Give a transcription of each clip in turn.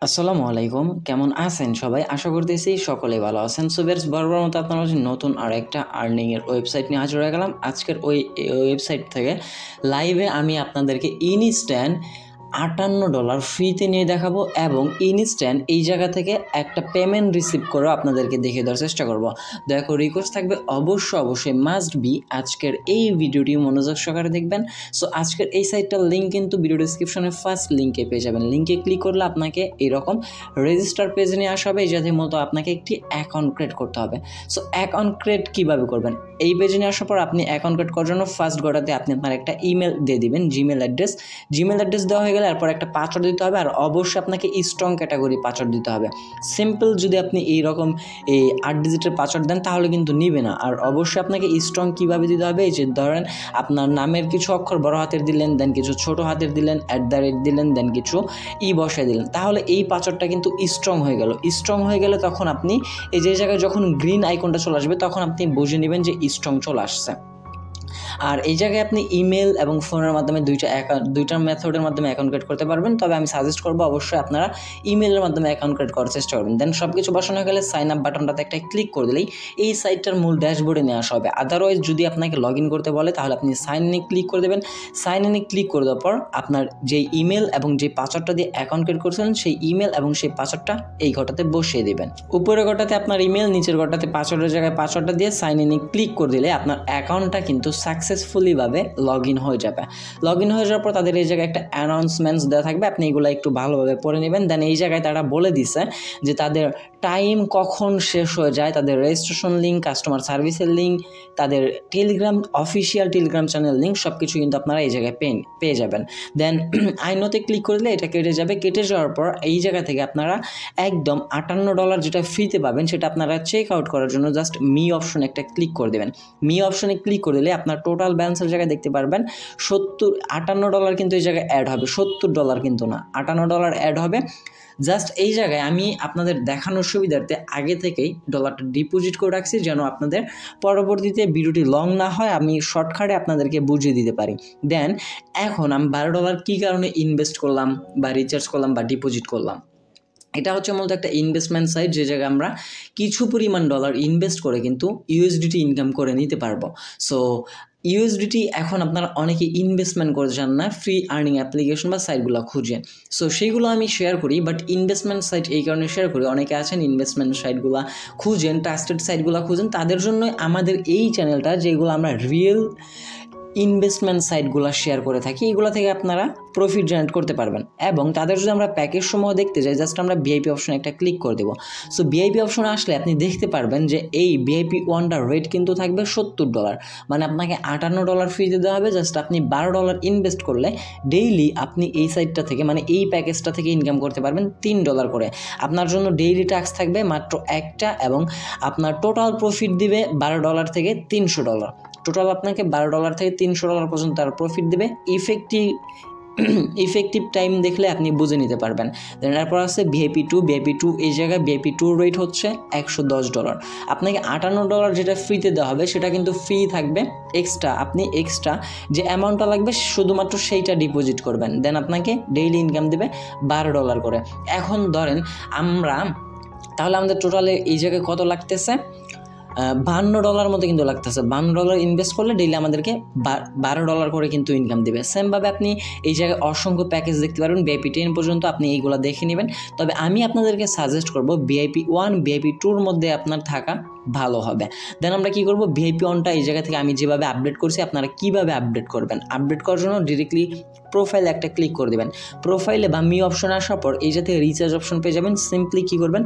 আসসালামু আলাইকুম, কেমন আছেন সবাই? আশা করতেছি সকলেই ভালো আছেন। সো বেশ বরাবর মতো আপনার মাঝে নতুন আর একটা আর্নিংয়ের ওয়েবসাইট নিয়ে হাজির হয়ে গেলাম। আজকের ওয়েবসাইট থেকে লাইভে আমি আপনাদেরকে ইনস্ট্যান্ট $58 ফ্রিতে নিয়ে দেখাবো এবং ইনস্ট্যান্ট এই জায়গা থেকে একটা পেমেন্ট রিসিভ করে আপনাদেরকে দেখিয়ে দেওয়ার চেষ্টা করব। দয়া করে রিকোয়েস্ট থাকবে অবশ্যই মাস্ট বি আজকের এই ভিডিওটি মনোযোগ সহকারে দেখবেন। সো আজকের এই সাইটটার লিঙ্ক কিন্তু ভিডিও ডিসক্রিপশনের ফার্স্ট লিঙ্কে পেয়ে যাবেন। লিঙ্কে ক্লিক করলে আপনাকে এরকম রেজিস্টার পেজে নিয়ে আসা হবে, যাতে মতো আপনাকে একটি অ্যাকাউন্ট ক্রিয়েট করতে হবে। সো অ্যাকাউন্ট ক্রিয়েট কীভাবে করবেন? এই পেজে নিয়ে আসার পর আপনি অ্যাকাউন্ট ক্রিয়েট করার জন্য ফার্স্ট গোটাতে আপনি আপনার একটা ইমেল দিয়ে দিবেন, জিমেল অ্যাড্রেস দেওয়া হয়ে গেলে এরপর একটা পাসওয়ার্ড দিতে হবে, আর অবশ্যই আপনাকে স্ট্রং ক্যাটাগরি পাসওয়ার্ড দিতে হবে। সিম্পল যদি আপনি এইরকম এই 8 ডিজিটের পাসওয়ার্ড দেন তাহলে কিন্তু নিবে না। আর অবশ্যই আপনাকে স্ট্রং কীভাবে দিতে হবে, এই যে ধরেন আপনার নামের কিছু অক্ষর বড় হাতের দিলেন, দেন কিছু ছোট হাতের দিলেন, @ দিলেন, দেন কিছু বসায় দিলেন, তাহলে এই পাসওয়ার্ডটা কিন্তু স্ট্রং হয়ে গেল। স্ট্রং হয়ে গেলে তখন আপনি এই যে জায়গায় যখন গ্রিন আইকনটা চলে আসবে তখন আপনি বুঝে নেবেন যে স্ট্রং চলে আসছে। আর এই জায়গায় আপনি ইমেল এবং ফোনের মাধ্যমে দুইটা মেথডের মাধ্যমে অ্যাকাউন্ট ক্রিয়েট করতে পারবেন। তবে আমি সাজেস্ট করবো অবশ্যই আপনারা ইমেলের মাধ্যমে অ্যাকাউন্ট ক্রিয়েট করার চেষ্টা করবেন। দেন সব কিছু বসানো হয়ে গেলে সাইন আপ বাটনটাতে একটা ক্লিক করে দিলেই এই সাইটটার মূল ড্যাশবোর্ডে নিয়ে আসা হবে। আদারওয়াইজ যদি আপনাকে লগ ইন করতে বলে তাহলে আপনি সাইন ইনে ক্লিক করে দেবেন। সাইন ইনে ক্লিক করে দেওয়ার পর আপনার যেই ইমেল এবং যে পাসওয়ার্ডটা দিয়ে অ্যাকাউন্ট ক্রিয়েট করেছিলেন সেই ইমেল এবং সেই পাসওয়ার্ডটা এই ঘরটাতে বসিয়ে দেবেন। উপরের ঘরটাতে আপনার ইমেল, নিচের ঘরটাতে পাসওয়ার্ডের জায়গায় পাসওয়ার্ডটা দিয়ে সাইন ইনে ক্লিক করে দিলে আপনার অ্যাকাউন্টটা কিন্তু সাকসেসফুলিভাবে লগ ইন হয়ে যাবে। লগ ইন হয়ে যাওয়ার পর তাদের এই জায়গায় একটা অ্যানাউন্সমেন্টস দেওয়া থাকবে, আপনি এগুলো একটু ভালোভাবে পড়ে নেবেন। দেন এই জায়গায় তারা বলে দিছে যে তাদের টাইম কখন শেষ হয়ে যায়, তাদের রেজিস্ট্রেশন লিঙ্ক, কাস্টমার সার্ভিসের লিঙ্ক, তাদের অফিসিয়াল টেলিগ্রাম চ্যানেল লিঙ্ক সব কিছু কিন্তু আপনারা এই জায়গায় পেয়ে যাবেন। দেন আইনোতে ক্লিক করলে এটা কেটে যাবে। কেটে যাওয়ার পর এই জায়গা থেকে আপনারা একদম $58 যেটা ফ্রিতে পাবেন সেটা আপনারা চেক আউট করার জন্য জাস্ট মি অপশনে একটা ক্লিক করে দেবেন। মি অপশনে ক্লিক করে দিলে আপনার টোটাল ব্যালেন্সের জায়গায় দেখতে পারবেন $58 কিন্তু এই জায়গায় অ্যাড হবে, $70 কিন্তু না, $58 অ্যাড হবে। জাস্ট এই জায়গায় আমি আপনাদের দেখানোর সুবিধার্থে আগে থেকেই ডলারটা ডিপোজিট করে রাখছি, যেন আপনাদের পরবর্তীতে ভিডিওটি লং না হয়, আমি শর্টকাটে আপনাদেরকে বুঝিয়ে দিতে পারি। দেন এখন আমি $12 কী কারণে ইনভেস্ট করলাম বা রিচার্জ করলাম বা ডিপোজিট করলাম, এটা হচ্ছে মূলত একটা ইনভেস্টমেন্ট সাইট, যে জায়গায় আমরা কিছু পরিমাণ ডলার ইনভেস্ট করে কিন্তু USDT ইনকাম করে নিতে পারবো। সো USDT এখন আপনারা অনেকে ইনভেস্টমেন্ট করে যান না, ফ্রি আর্নিং অ্যাপ্লিকেশন বা সাইটগুলো খুঁজেন। সো সেইগুলো আমি শেয়ার করি, বাট ইনভেস্টমেন্ট সাইট এই কারণে শেয়ার করি, অনেকে আছেন ইনভেস্টমেন্ট সাইটগুলো খুঁজেন, ট্রাস্টেড সাইটগুলো খুঁজেন, তাদের জন্যই আমাদের এই চ্যানেলটা, যেগুলো আমরা রিয়েল ইনভেস্টমেন্ট সাইটগুলো শেয়ার করে থাকি। এগুলো থেকে আপনারা প্রফিট জেনারেট করতে পারবেন। এবং তাদের যদি আমরা প্যাকেজ সমূহ দেখতে যাই, জাস্ট আমরা VIP অপশনে একটা ক্লিক করে দেবো। সো VIP অপশনে আসলে আপনি দেখতে পারবেন যে এই VIP 1টার রেট কিন্তু থাকবে $70, মানে আপনাকে $58 ফ্রিতে দেওয়া হবে। জাস্ট আপনি $12 ইনভেস্ট করলে ডেইলি আপনি এই সাইটটা থেকে, মানে এই প্যাকেজটা থেকে ইনকাম করতে পারবেন $3 করে। আপনার জন্য ডেইলি ট্যাক্স থাকবে মাত্র একটা, এবং আপনার টোটাল প্রফিট দিবে $12 থেকে $300। টোটাল আপনাকে $12 থেকে $300 পর্যন্ত তার প্রফিট দেবে। ইফেক্টিভ টাইম দেখলে আপনি বুঝে নিতে পারবেন। দেন এরপর আছে VIP 2 এই জায়গায় VIP 2 রেট হচ্ছে $110। আপনাকে $58 যেটা ফ্রিতে দেওয়া হবে সেটা কিন্তু ফ্রি থাকবে। আপনি এক্সট্রা যে অ্যামাউন্টটা লাগবে শুধুমাত্র সেইটা ডিপোজিট করবেন, দেন আপনাকে ডেইলি ইনকাম দেবে $12 করে। এখন ধরেন তাহলে আমাদের টোটালে এই জায়গায় কত লাগতেছে, $52 মতো কিন্তু লাগতেছে। $52 ইনভেস্ট করলে ডেইলি আমাদেরকে $12 করে কিন্তু ইনকাম দেবে। সেমভাবে আপনি এই জায়গায় অসংখ্য প্যাকেজ দেখতে পারবেন, VIP 10 পর্যন্ত আপনি এইগুলো দেখে নেবেন। তবে আমি আপনাদেরকে সাজেস্ট করব VIP 1 VIP 2-র মধ্যে আপনার থাকা ভালো হবে। দেন আমরা কী করব, VIP 1টা এই জায়গা থেকে আমি যেভাবে আপডেট করছি আপনারা কীভাবে আপডেট করবেন, আপডেট করার জন্য ডিরেক্টলি প্রোফাইলে একটা ক্লিক করে দেবেন। প্রোফাইলে বা মি অপশনে আসার পর এই জাতীয় রিচার্জ অপশন পেয়ে যাবেন। সিম্পলি কী করবেন,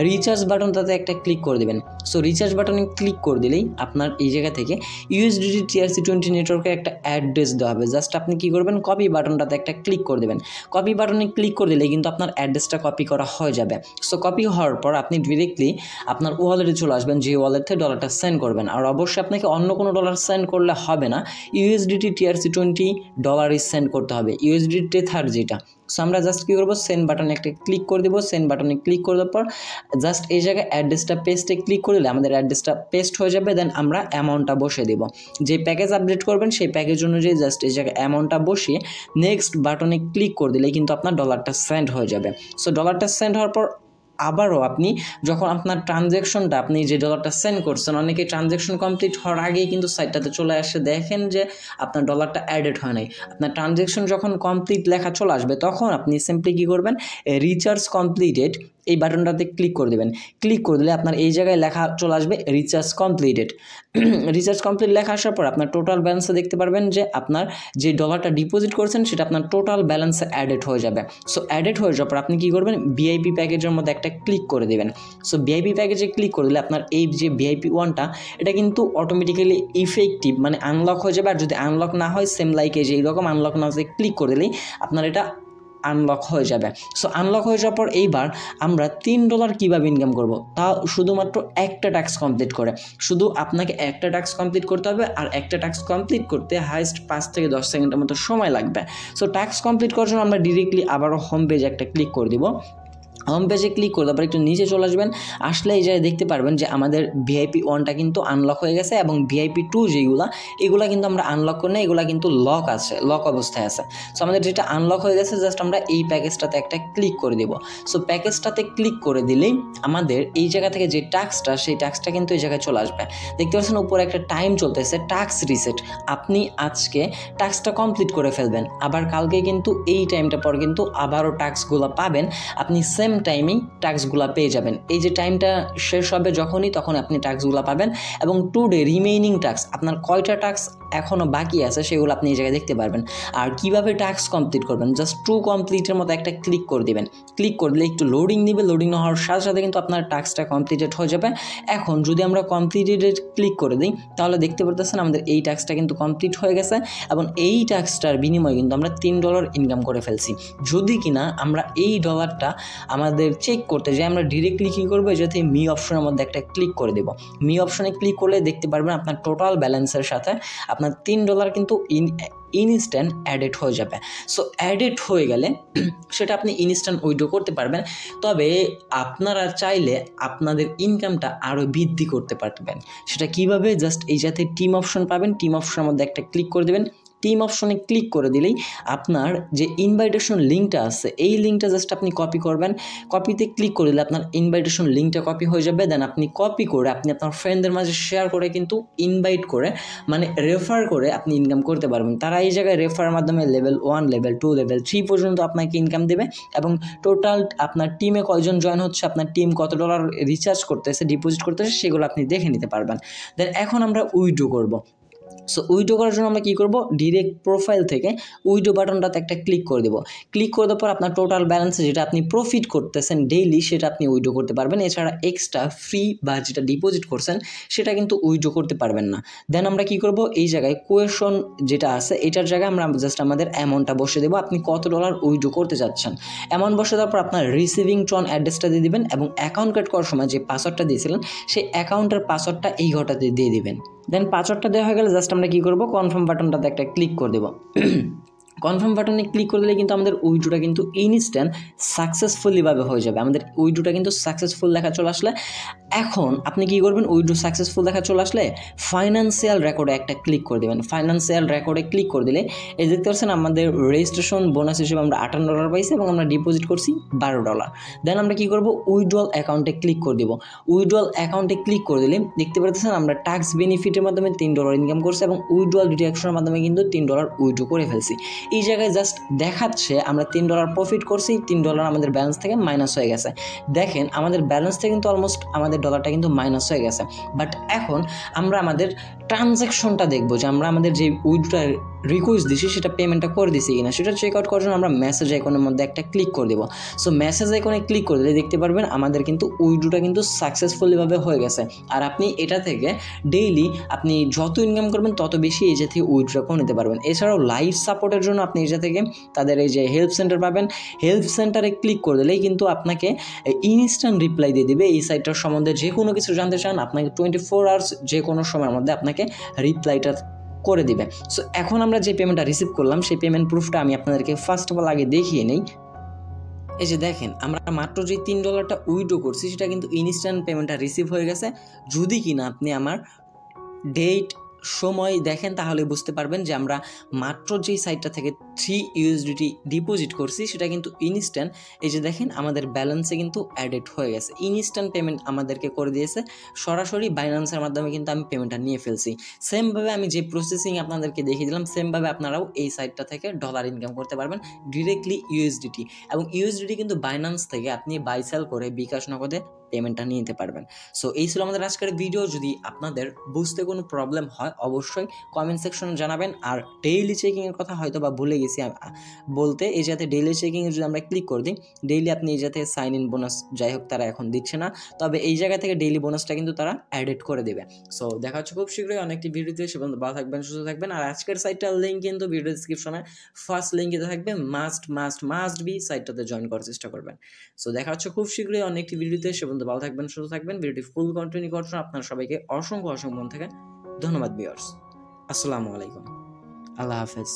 রিচার্জ বাটনটাতে একটা ক্লিক করে দেবেন। সো রিচার্জ বাটনে ক্লিক করে দিলেই আপনার এই জায়গা থেকে USDT TRC20 নেটওয়ার্কের একটা অ্যাড্রেস দেওয়া হবে। জাস্ট আপনি কী করবেন, কপি বাটনটাতে একটা ক্লিক করে দেবেন। কপি বাটনে ক্লিক করে দিলেই কিন্তু আপনার অ্যাড্রেসটা কপি করা হয়ে যাবে। সো কপি হওয়ার পর আপনি ডিরেক্টলি আপনার ওয়ালেটে চলে আসবেন, যে ওয়ালেট থেকে ডলারটা সেন্ড করবেন। আর অবশ্যই আপনাকে অন্য কোনো ডলার সেন্ড করলে হবে না, USDT TRC20 ডলারই সেন্ড করতে হবে। USDT টেথার যেটা সো আমরা জাস্ট কী করবো, সেন্ড বাটনে একটা ক্লিক করে দেবো। সেন্ড বাটনে ক্লিক করে দেওয়ার পর জাস্ট এই জায়গায় অ্যাড্রেসটা পেস্টে ক্লিক করে দিলে আমাদের অ্যাড্রেসটা পেস্ট হয়ে যাবে। দেন আমরা অ্যামাউন্টটা বসিয়ে দেবো, যে প্যাকেজ আপডেট করবেন সেই প্যাকেজ অনুযায়ী জাস্ট এই জায়গায় অ্যামাউন্টটা বসিয়ে নেক্সট বাটনে ক্লিক করে দিলেই কিন্তু আপনার ডলারটা সেন্ড হয়ে যাবে। সো ডলারটা সেন্ড হওয়ার পর আবারও আপনি যখন আপনার ট্রানজ্যাকশনটা, আপনি যে ডলারটা সেন্ড করছেন, অনেকে ট্রানজ্যাকশন কমপ্লিট হওয়ার আগেই কিন্তু সাইটটাতে চলে আসে, দেখেন যে আপনার ডলারটা অ্যাডেড হয় নাই। আপনার ট্রানজ্যাকশন যখন কমপ্লিট লেখা চলে আসবে তখন আপনি সিম্পলি কী করবেন, রিচার্জ কমপ্লিটেড এই বাটনটাতে ক্লিক করে দেবেন। ক্লিক করে দিলে আপনার এই জায়গায় লেখা চলে আসবে রিচার্জ কমপ্লিটেড। রিচার্জ কমপ্লিট লেখা আসার পর আপনার টোটাল ব্যালেন্সে দেখতে পারবেন যে আপনার যে ডলারটা ডিপোজিট করেছেন সেটা আপনার টোটাল ব্যালেন্সে অ্যাডেড হয়ে যাবে। সো অ্যাডেড হয়ে যাওয়ার পর আপনি কী করবেন, ভিআইপি প্যাকেজের মধ্যে একটা ক্লিক করে দেবেন। সো ভিআইপি প্যাকেজে ক্লিক করে দিলে আপনার এই যে ভিআইপি 1টা এটা কিন্তু অটোমেটিক্যালি ইফেক্টিভ মানে আনলক হয়ে যাবে। আর যদি আনলক না হয়, সেম লাইক এই যে এইরকম আনলক না হয়ে ক্লিক করে দিলেই আপনার এটা আনলক হয়ে যাবে। সো আনলক হয়ে যাওয়ার পর এইবার আমরা $3 কীভাবে ইনকাম করব, তা শুধুমাত্র একটা টাস্ক কমপ্লিট করে। শুধু আপনাকে একটা টাস্ক কমপ্লিট করতে হবে, আর একটা টাস্ক কমপ্লিট করতে হাইস্ট 5 থেকে 10 সেকেন্ডের মতো সময় লাগবে। সো টাস্ক কমপ্লিট করার জন্য আমরা ডিরেক্টলি আবারও হোম পেজে একটা ক্লিক করে দিব। হোম পেজে ক্লিক করে তারপর একটু নিচে চলে আসবেন। আসলে এই জায়গায় দেখতে পারবেন যে আমাদের ভিআইপি 1টা কিন্তু আনলক হয়ে গেছে, এবং ভিআইপি 2 এগুলা কিন্তু আমরা আনলক করি না, এগুলা কিন্তু লক আছে, লক অবস্থায় আছে। সো আমাদের যেটা আনলক হয়ে গেছে, জাস্ট আমরা এই প্যাকেজটাতে একটা ক্লিক করে দেব। সো প্যাকেজটাতে ক্লিক করে দিলেই আমাদের এই জায়গা থেকে যে টাস্কটা, সেই টাস্কটা কিন্তু এই জায়গায় চলে আসবে। দেখতে পাচ্ছেন উপরে একটা টাইম চলতেছে, টাস্ক রিসেট। আপনি আজকে টাস্কটা কমপ্লিট করে ফেলবেন, আবার কালকে কিন্তু এই টাইমটা পর কিন্তু আবারও টাস্কগুলো পাবেন, আপনি সেম টাইমেই টাস্কগুলো পেয়ে যাবেন। এই যে টাইমটা শেষ হবে যখনই, তখন আপনি টাস্কগুলো পাবেন। এবং টুডে রিমেইনিং টাস্ক, আপনার কয়টা টাস্ক এখনও বাকি আছে সেগুলো আপনি এই জায়গায় দেখতে পারবেন। আর কিভাবে টাস্ক কমপ্লিট করবেন, জাস্ট টু কমপ্লিটের মতো একটা ক্লিক করে দেবেন। ক্লিক করে দিলে একটু লোডিং নেবে, লোডিং হওয়ার সাথে সাথে কিন্তু আপনার টাস্কটা কমপ্লিটেড হয়ে যাবে। এখন যদি আমরা কমপ্লিটেড ক্লিক করে দিই, তাহলে দেখতে পারতেছেন আমাদের এই টাস্কটা কিন্তু কমপ্লিট হয়ে গেছে, এবং এই টাস্কটার বিনিময়ে কিন্তু আমরা $3 ইনকাম করে ফেলছি। যদি কিনা আমরা এই ডলারটা আমাদের চেক করতে যাই, আমরা ডিরেক্টলি কী করবো, যাতে মি অপশনের মধ্যে একটা ক্লিক করে দেবো। মি অপশনে ক্লিক করলে দেখতে পারবেন আপনার টোটাল ব্যালেন্সের সাথে আপনার $3 কিন্তু ইনস্ট্যান্ট অ্যাডেড হয়ে যাবে। সো অ্যাডেড হয়ে গেলে সেটা আপনি ইনস্ট্যান্ট উইথড্র করতে পারবেন। তবে আপনারা চাইলে আপনাদের ইনকামটা আরও বৃদ্ধি করতে পারবেন। সেটা কিভাবে, জাস্ট এই যাতে টিম অপশন পাবেন, টিম অপশনের মধ্যে একটা ক্লিক করে দেবেন। টিম অপশনে ক্লিক করে দিলেই আপনার যে ইনভাইটেশন লিঙ্কটা আছে, এই লিঙ্কটা জাস্ট আপনি কপি করবেন। কপিতে ক্লিক করে দিলে আপনার ইনভাইটেশন লিঙ্কটা কপি হয়ে যাবে। দেন আপনি কপি করে আপনি আপনার ফ্রেন্ডদের মাঝে শেয়ার করে কিন্তু ইনভাইট করে, মানে রেফার করে আপনি ইনকাম করতে পারবেন। তারা এই জায়গায় রেফারের মাধ্যমে লেভেল 1, লেভেল 2, লেভেল 3 পর্যন্ত আপনাকে ইনকাম দেবে। এবং টোটাল আপনার টিমে কয়জন জয়েন হচ্ছে, আপনার টিম কত ডলার রিচার্জ করতেছে, ডিপোজিট করতেছে, সেগুলো আপনি দেখে নিতে পারবেন। দেন এখন আমরা উইথড্র করব। সো উইথড্র করার জন্য আমরা কী করব, ডিরেক্ট প্রোফাইল থেকে উইথড্র বাটনটাতে একটা ক্লিক করে দেবো। ক্লিক করে দেওয়ার পর আপনার টোটাল ব্যালেন্সে যেটা আপনি প্রফিট করতেছেন ডেইলি, সেটা আপনি উইথড্র করতে পারবেন। এছাড়া এক্সট্রা ফ্রি বা যেটা ডিপোজিট করছেন সেটা কিন্তু উইথড্র করতে পারবেন না। দেন আমরা কী করব, এই জায়গায় কোয়েশন যেটা আছে এটার জায়গায় আমরা জাস্ট আমাদের অ্যামাউন্টটা বসে দেবো, আপনি কত ডলার উইথড্র করতে যাচ্ছেন। অ্যামাউন্ট বসে দেওয়ার পর আপনার রিসিভিং টন অ্যাড্রেসটা দিয়ে দেবেন, এবং অ্যাকাউন্ট ক্রিয়েট করার সময় যে পাসওয়ার্ডটা দিয়েছিলেন সেই অ্যাকাউন্টের পাসওয়ার্ডটা এই ঘরটাতে দিয়ে দিবেন। দেন পাসওয়ার্ডটা দেওয়া হয়ে গেলে জাস্ট আমরা কী করবো, কনফার্ম বাটনটাতে একটা ক্লিক করে দেবো। কনফার্ম বাটনে ক্লিক করে দিলে কিন্তু আমাদের উইথড্রটা কিন্তু ইনস্ট্যান্ট সাকসেসফুলিভাবে হয়ে যাবে। আমাদের উইথড্রটা কিন্তু সাকসেসফুল লেখা চলে আসলে এখন আপনি কী করবেন, উইথড্র সাকসেসফুল লেখা চলে আসলে ফাইন্যান্সিয়াল রেকর্ডে একটা ক্লিক করে দেবেন। ফাইন্যান্সিয়াল রেকর্ডে ক্লিক করে দিলে এই দেখতে পাচ্ছেন আমাদের রেজিস্ট্রেশন বোনাস হিসেবে আমরা $58 পাইছি, এবং আমরা ডিপোজিট করছি $12। দেন আমরা কী করবো, উইথড্রল অ্যাকাউন্টে ক্লিক করে দেবো। উইথড্রল অ্যাকাউন্টে ক্লিক করে দিলে দেখতে পাচ্ছেন আমরা ট্যাক্স বেনিফিটের মাধ্যমে $3 ইনকাম করছি, এবং উইথড্রল ডিডাকশনের মাধ্যমে কিন্তু $3 উইথড্র করে ফেলছি। এই জায়গায় জাস্ট দেখাচ্ছে আমরা $3 প্রফিট করছি, $3 আমাদের ব্যালেন্স থেকে মাইনাস হয়ে গেছে। দেখেন আমাদের ব্যালেন্স থেকে কিন্তু অলমোস্ট আমাদের ডলারটা কিন্তু মাইনাস হয়ে গেছে। বাট এখন আমরা আমাদের ট্রানজ্যাকশনটা দেখবো যে আমরা আমাদের যে উইথড্র রিকোয়েস্ট দিছি সেটা পেমেন্টটা করে দিছি কিনা, সেটা চেক আউট করার জন্য আমরা মেসেজ আইকনের মধ্যে একটা ক্লিক করে দেবো। সো মেসেজ আইকনে ক্লিক করে দিলে দেখতে পারবেন আমাদের কিন্তু উইথড্রটা কিন্তু সাকসেসফুলিভাবে হয়ে গেছে। আর আপনি এটা থেকে ডেইলি আপনি যত ইনকাম করবেন তত বেশি এই যে থেকে উইথড্র করে নিতে পারবেন। এছাড়াও লাইভ সাপোর্টের জন্য আপনি এই যে থেকে তাদের এই যে হেল্প সেন্টার পাবেন, হেল্প সেন্টারে ক্লিক করে দিলেই কিন্তু আপনাকে ইনস্ট্যান্ট রিপ্লাই দিয়ে দেবে। এই সাইটটার সম্বন্ধে যে কোনো কিছু জানতে চান আপনাকে 24 আওয়ার্স যে কোনো সময়ের মধ্যে আপনাকে রিপ্লাইটা করে দিবে। সো এখন আমরা যে পেমেন্টটা রিসিভ করলাম সেই পেমেন্ট প্রুফটা আমি আপনাদেরকে ফার্স্ট অফ অল আগে দেখিয়ে নেই। এই যে দেখেন আমরা মাত্র যে $3 উইথড্র করছি সেটা কিন্তু ইনস্ট্যান্ট পেমেন্টটা রিসিভ হয়ে গেছে। যদি কিনা আপনি আমার ডেট সময় দেখেন তাহলে বুঝতে পারবেন যে আমরা মাত্র যেই সাইটটা থেকে 3 USDT ডিপোজিট করছি সেটা কিন্তু ইনস্ট্যান্ট, এই যে দেখেন আমাদের ব্যালেন্সে কিন্তু অ্যাডেড হয়ে গেছে, ইনস্ট্যান্ট পেমেন্ট আমাদেরকে করে দিয়েছে। সরাসরি বাইন্যান্সের মাধ্যমে কিন্তু আমি পেমেন্টটা নিয়ে ফেলছি। সেমভাবে আমি যে প্রসেসিং আপনাদেরকে দেখিয়ে দিলাম সেমভাবে আপনারাও এই সাইটটা থেকে ডলার ইনকাম করতে পারবেন ডিরেক্টলি USDT। এবং USDT কিন্তু বাইন্যান্স থেকে আপনি বাই সেল করে বিকাশ নগদে পেমেন্টটা নিয়ে নিতে পারবেন। সো এই ছিল আমাদের আজকের ভিডিও। যদি আপনাদের বুঝতে কোনো প্রবলেম হয় অবশ্যই কমেন্ট সেকশনে জানাবেন। আর ডেইলি চেকিংয়ের কথা হয়তো বা ভুলে গেছি বলতে, এই যাতে ডেইলি চেকিংয়ে যদি আমরা ক্লিক করে দিই, ডেইলি আপনি এই যাতে সাইন ইন বোনাস যাই হোক তারা এখন দিচ্ছে না, তবে এই জায়গা থেকে ডেইলি বোনাসটা কিন্তু তারা অ্যাডেড করে দেবে। সো দেখা হচ্ছে খুব শীঘ্রই অনেকটি ভিডিওতে, সে পর্যন্ত ভালো থাকবেন, সুস্থ থাকবেন। আর আজকের সাইটটার লিঙ্ক কিন্তু ভিডিও ডিসক্রিপশনে ফার্স্ট লিঙ্কে থাকবে, মাস্ট বি সাইটটাতে জয়েন করার চেষ্টা করবেন। সো দেখা হচ্ছে খুব শীঘ্রই অনেকটি ভিডিওতে, সে পর্যন্ত ভালো থাকবেন, সুস্থ থাকবেন। ভিডিওটি ফুল কন্টিনিউ করার জন্য আপনারা সবাইকে অসংখ্য মন থেকে ধন্যবাদ ভিউয়ার্স। আসসালামু আলাইকুম, আল্লাহ হাফেজ।